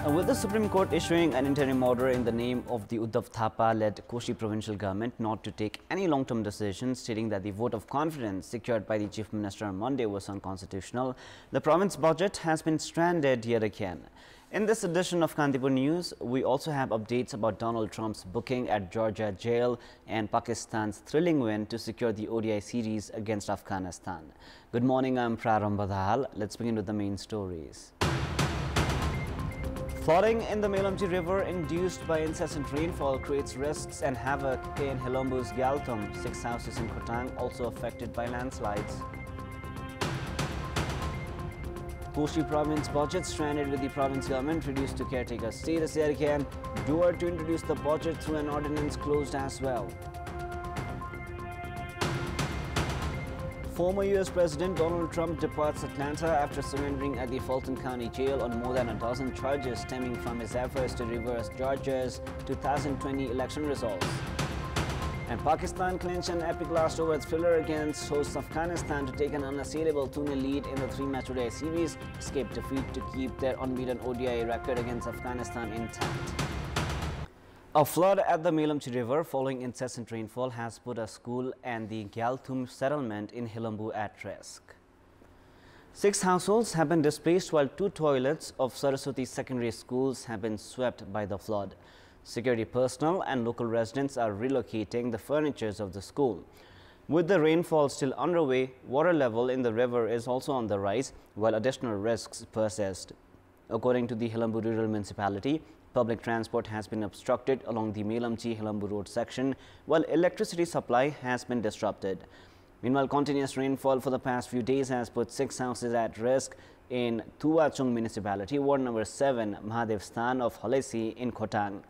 With the Supreme Court issuing an interim order in the name of the Uddhav Thapa-led Koshi provincial government not to take any long-term decisions, stating that the vote of confidence secured by the Chief Minister on Monday was unconstitutional, the province budget has been stranded yet again. In this edition of Kantipur News, we also have updates about Donald Trump's booking at Georgia jail and Pakistan's thrilling win to secure the ODI series against Afghanistan. Good morning, I'm Prarambha Dahal. Let's begin with the main stories. Flooding in the Melamchi River induced by incessant rainfall creates risks and havoc in Hilambu's Galthum. 6 houses in Khotang also affected by landslides. Koshi province budget stranded with the province government reduced to caretaker status yet again. Door to introduce the budget through an ordinance closed as well. Former U.S. President Donald Trump departs Atlanta after surrendering at the Fulton County Jail on more than a dozen charges stemming from his efforts to reverse Georgia's 2020 election results. And Pakistan clinched an epic last-over thriller against hosts Afghanistan to take an unassailable 2-0 lead in the 3-match ODI series, escaped defeat to keep their unbeaten ODI record against Afghanistan intact. A flood at the Melamchi River following incessant rainfall has put a school and the Galthum settlement in Hilambu at risk. 6 households have been displaced while 2 toilets of Saraswati secondary schools have been swept by the flood. Security personnel and local residents are relocating the furnitures of the school. With the rainfall still underway, water level in the river is also on the rise while additional risks persist. According to the Hilambu Rural Municipality, public transport has been obstructed along the Melamchi-Hilambu road section, while electricity supply has been disrupted. Meanwhile, continuous rainfall for the past few days has put 6 houses at risk in Tuachung Municipality, Ward number 7, Mahadev Sthan of Halesi in Khotang.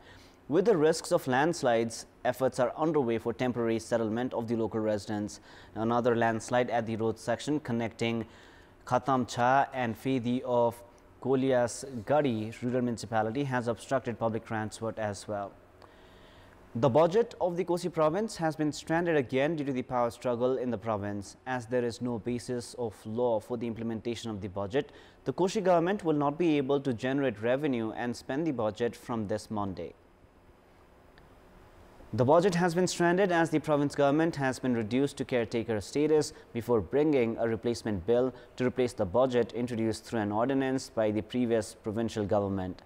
With the risks of landslides, efforts are underway for temporary settlement of the local residents. Another landslide at the road section connecting Khatamcha and Fedi of Kolias Gadi Rural Municipality has obstructed public transport as well. The budget of the Kosi province has been stranded again due to the power struggle in the province. As there is no basis of law for the implementation of the budget, the Koshi government will not be able to generate revenue and spend the budget from this Monday. The budget has been stranded as the province government has been reduced to caretaker status before bringing a replacement bill to replace the budget introduced through an ordinance by the previous provincial government.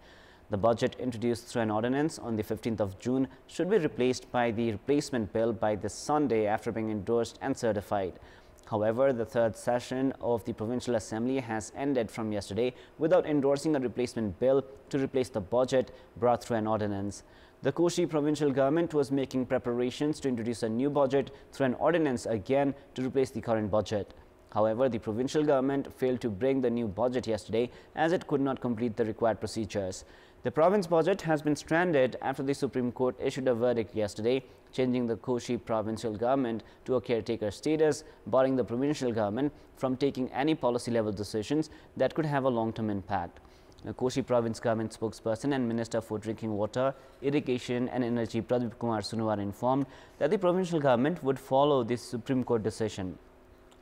The budget introduced through an ordinance on the 15th of June should be replaced by the replacement bill by this Sunday after being endorsed and certified. However, the 3rd session of the Provincial Assembly has ended from yesterday without endorsing a replacement bill to replace the budget brought through an ordinance. The Koshi provincial government was making preparations to introduce a new budget through an ordinance again to replace the current budget. However, the provincial government failed to bring the new budget yesterday as it could not complete the required procedures. The province budget has been stranded after the Supreme Court issued a verdict yesterday, changing the Koshi provincial government to a caretaker status, barring the provincial government from taking any policy-level decisions that could have a long-term impact. The Koshi province government spokesperson and Minister for Drinking Water, Irrigation and Energy Pradeep Kumar Sunuwar informed that the provincial government would follow this Supreme Court decision.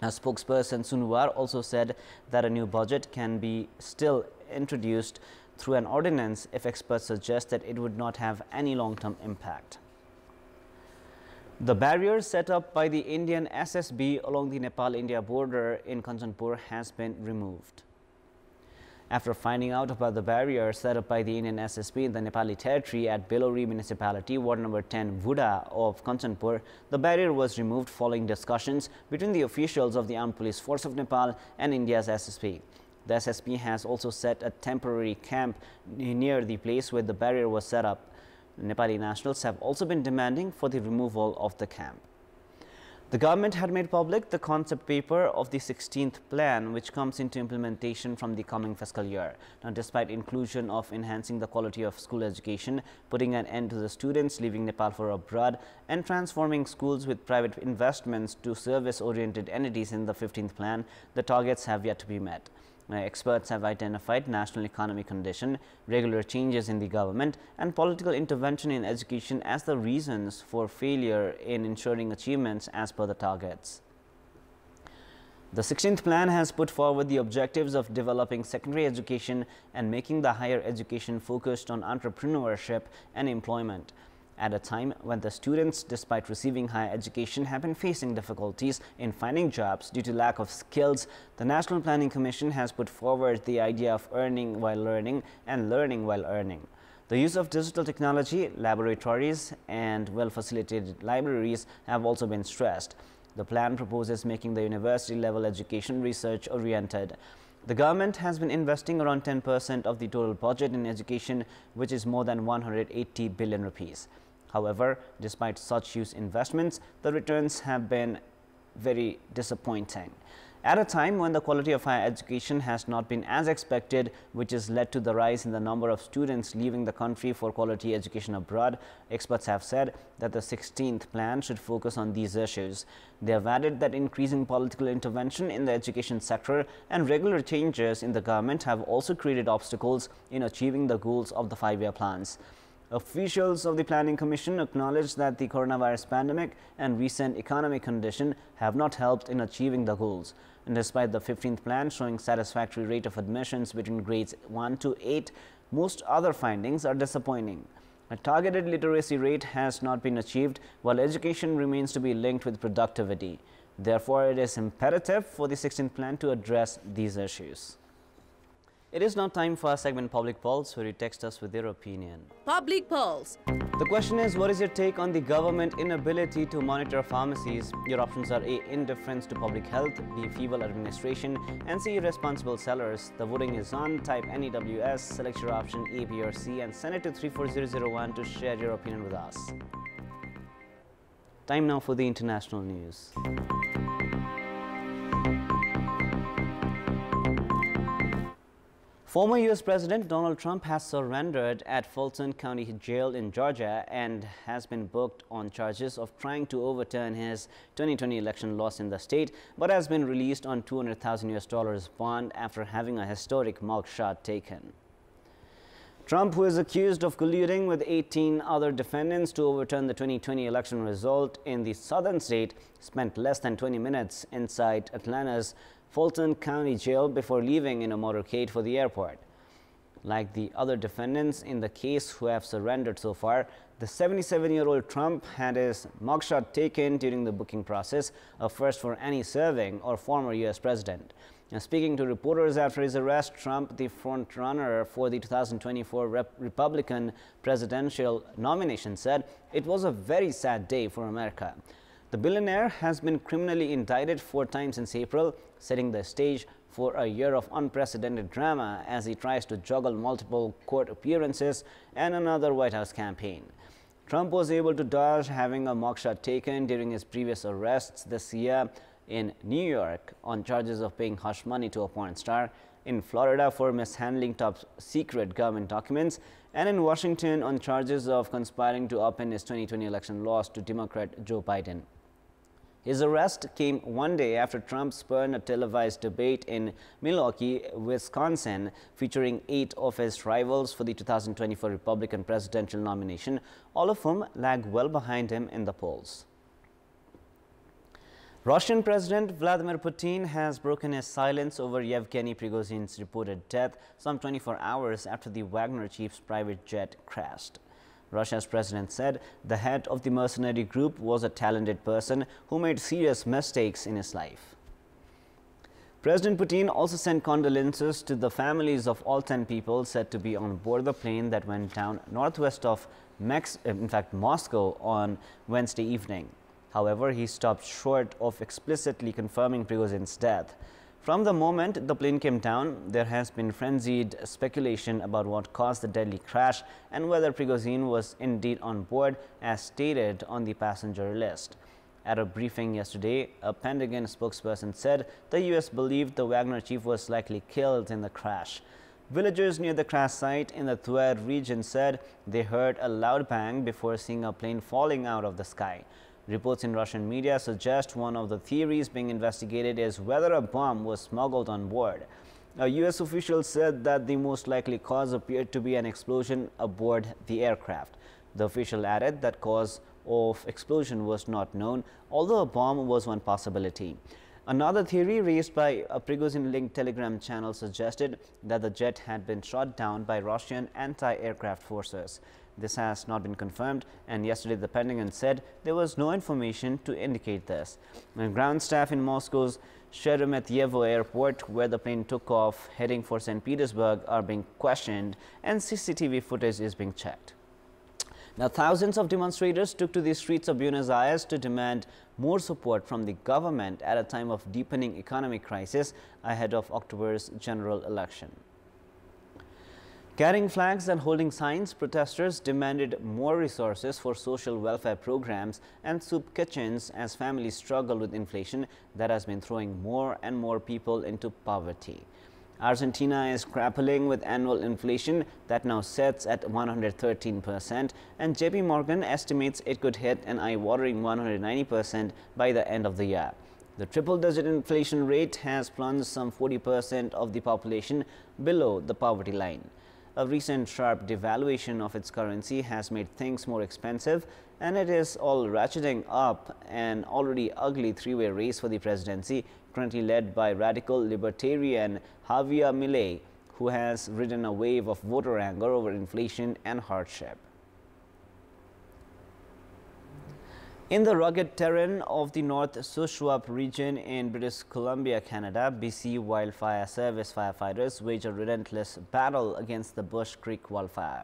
A spokesperson Sunuwar also said that a new budget can be still introduced through an ordinance if experts suggest that it would not have any long-term impact. The barriers set up by the Indian SSB along the Nepal-India border in Kanchanpur has been removed. After finding out about the barrier set up by the Indian SSB in the Nepali territory at Belori Municipality, Ward number 10, Vuda of Kanchanpur, the barrier was removed following discussions between the officials of the Armed Police Force of Nepal and India's SSB. The SSB has also set a temporary camp near the place where the barrier was set up. Nepali nationals have also been demanding for the removal of the camp. The government had made public the concept paper of the 16th plan, which comes into implementation from the coming fiscal year. Now, despite inclusion of enhancing the quality of school education, putting an end to the students leaving Nepal for abroad, and transforming schools with private investments to service-oriented entities in the 15th plan, the targets have yet to be met. Experts have identified national economic condition, regular changes in the government and political intervention in education as the reasons for failure in ensuring achievements as per the targets. The 16th plan has put forward the objectives of developing secondary education and making the higher education focused on entrepreneurship and employment. At a time when the students, despite receiving higher education, have been facing difficulties in finding jobs due to lack of skills, the National Planning Commission has put forward the idea of earning while learning and learning while earning. The use of digital technology, laboratories and well-facilitated libraries have also been stressed. The plan proposes making the university-level education research-oriented. The government has been investing around 10% of the total budget in education, which is more than 180 billion rupees. However, despite such huge investments, the returns have been very disappointing. At a time when the quality of higher education has not been as expected, which has led to the rise in the number of students leaving the country for quality education abroad, experts have said that the 16th plan should focus on these issues. They have added that increasing political intervention in the education sector and regular changes in the government have also created obstacles in achieving the goals of the 5-year plans. Officials of the Planning Commission acknowledged that the coronavirus pandemic and recent economic condition have not helped in achieving the goals. And despite the 15th plan showing satisfactory rate of admissions between grades 1 to 8, most other findings are disappointing. A targeted literacy rate has not been achieved, while education remains to be linked with productivity. Therefore, it is imperative for the 16th plan to address these issues. It is now time for our segment Public Pulse, where you text us with your opinion. Public Pulse. The question is, what is your take on the government inability to monitor pharmacies? Your options are A, indifference to public health, B, feeble administration, and C, irresponsible sellers. The voting is on. Type NEWS, select your option A, B or C and send it to 34001 to share your opinion with us. Time now for the international news. Former U.S. President Donald Trump has surrendered at Fulton County Jail in Georgia and has been booked on charges of trying to overturn his 2020 election loss in the state, but has been released on $200,000 bond after having a historic mugshot taken. Trump, who is accused of colluding with 18 other defendants to overturn the 2020 election result in the southern state, spent less than 20 minutes inside Atlanta's Fulton County Jail before leaving in a motorcade for the airport. Like the other defendants in the case who have surrendered so far, the 77-year-old Trump had his mugshot taken during the booking process, a first for any serving or former U.S. president. Now, speaking to reporters after his arrest, Trump, the front-runner for the 2024 Republican presidential nomination, said it was a very sad day for America. The billionaire has been criminally indicted 4 times since April, setting the stage for a year of unprecedented drama as he tries to juggle multiple court appearances and another White House campaign. Trump was able to dodge having a mugshot taken during his previous arrests this year in New York on charges of paying hush money to a porn star, in Florida for mishandling top-secret government documents, and in Washington on charges of conspiring to upend his 2020 election loss to Democrat Joe Biden. His arrest came one day after Trump spurned a televised debate in Milwaukee, Wisconsin, featuring 8 of his rivals for the 2024 Republican presidential nomination, all of whom lag well behind him in the polls. Russian President Vladimir Putin has broken his silence over Yevgeny Prigozhin's reported death some 24 hours after the Wagner chief's private jet crashed. Russia's president said the head of the mercenary group was a talented person who made serious mistakes in his life. President Putin also sent condolences to the families of all 10 people said to be on board the plane that went down northwest of Moscow on Wednesday evening. However, he stopped short of explicitly confirming Prigozhin's death. From the moment the plane came down, there has been frenzied speculation about what caused the deadly crash and whether Prigozhin was indeed on board as stated on the passenger list. At a briefing yesterday, a Pentagon spokesperson said the U.S. believed the Wagner chief was likely killed in the crash. Villagers near the crash site in the Tver region said they heard a loud bang before seeing a plane falling out of the sky. Reports in Russian media suggest one of the theories being investigated is whether a bomb was smuggled on board. A U.S. official said that the most likely cause appeared to be an explosion aboard the aircraft. The official added that cause of explosion was not known, although a bomb was one possibility. Another theory raised by a Prigozhin-linked Telegram channel suggested that the jet had been shot down by Russian anti-aircraft forces. This has not been confirmed, and yesterday the Pentagon said there was no information to indicate this. And ground staff in Moscow's Sheremetyevo airport, where the plane took off heading for St. Petersburg, are being questioned, and CCTV footage is being checked. Now, thousands of demonstrators took to the streets of Buenos Aires to demand more support from the government at a time of deepening economic crisis ahead of October's general election. Carrying flags and holding signs, protesters demanded more resources for social welfare programs and soup kitchens as families struggle with inflation that has been throwing more and more people into poverty. Argentina is grappling with annual inflation that now sits at 113%, and JP Morgan estimates it could hit an eye-watering 190% by the end of the year. The triple-digit inflation rate has plunged some 40% of the population below the poverty line. A recent sharp devaluation of its currency has made things more expensive, and it is all ratcheting up an already ugly three-way race for the presidency, currently led by radical libertarian Javier Milei, who has ridden a wave of voter anger over inflation and hardship. In the rugged terrain of the North Shuswap region in British Columbia, Canada, BC Wildfire Service firefighters wage a relentless battle against the Bush Creek wildfire.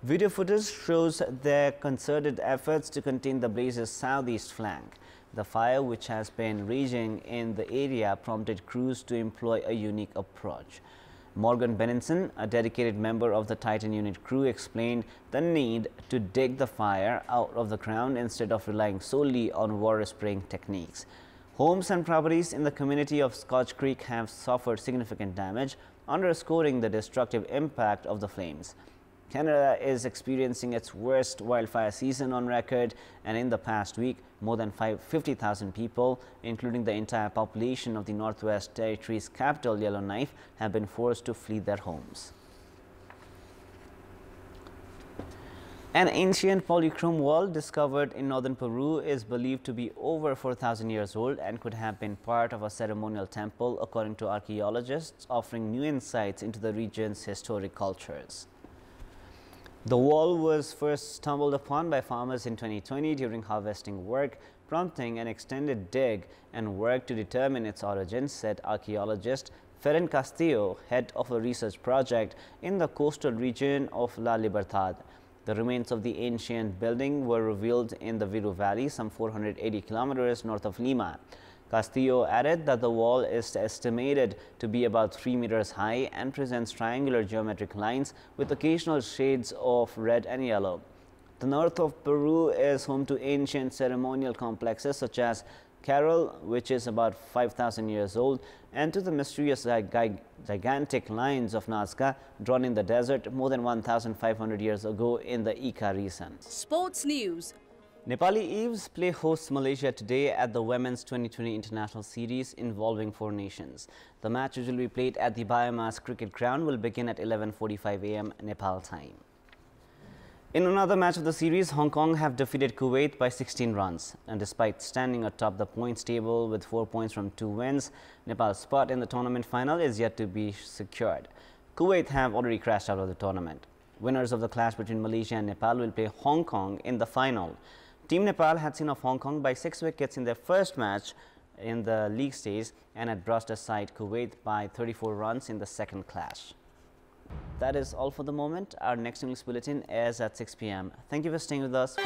Video footage shows their concerted efforts to contain the blaze's southeast flank. The fire, which has been raging in the area, prompted crews to employ a unique approach. Morgan Benenson, a dedicated member of the Titan unit crew, explained the need to dig the fire out of the ground instead of relying solely on water spraying techniques. Homes and properties in the community of Scotch Creek have suffered significant damage, underscoring the destructive impact of the flames. Canada is experiencing its worst wildfire season on record, and in the past week, more than 50,000 people, including the entire population of the Northwest Territories' capital, Yellowknife, have been forced to flee their homes. An ancient polychrome wall discovered in northern Peru is believed to be over 4,000 years old and could have been part of a ceremonial temple, according to archaeologists, offering new insights into the region's historic cultures. The wall was first stumbled upon by farmers in 2020 during harvesting work, prompting an extended dig and work to determine its origins, said archaeologist Ferran Castillo, head of a research project in the coastal region of La Libertad. The remains of the ancient building were revealed in the Viru Valley, some 480 kilometers north of Lima. Castillo added that the wall is estimated to be about 3 meters high and presents triangular geometric lines with occasional shades of red and yellow. The north of Peru is home to ancient ceremonial complexes such as Carol, which is about 5,000 years old, and to the mysterious gigantic lines of Nazca drawn in the desert more than 1,500 years ago in the Ica region. Sports news. Nepali Eves play hosts Malaysia today at the Women's 2020 International Series involving 4 nations. The match, which will be played at the Biomass Cricket Ground, will begin at 11:45 a.m. Nepal time. In another match of the series, Hong Kong have defeated Kuwait by 16 runs. And despite standing atop the points table with 4 points from 2 wins, Nepal's spot in the tournament final is yet to be secured. Kuwait have already crashed out of the tournament. Winners of the clash between Malaysia and Nepal will play Hong Kong in the final. Team Nepal had seen off Hong Kong by 6 wickets in their first match in the league stage and had brushed aside Kuwait by 34 runs in the second clash. That is all for the moment. Our next English bulletin airs at 6 p.m. Thank you for staying with us.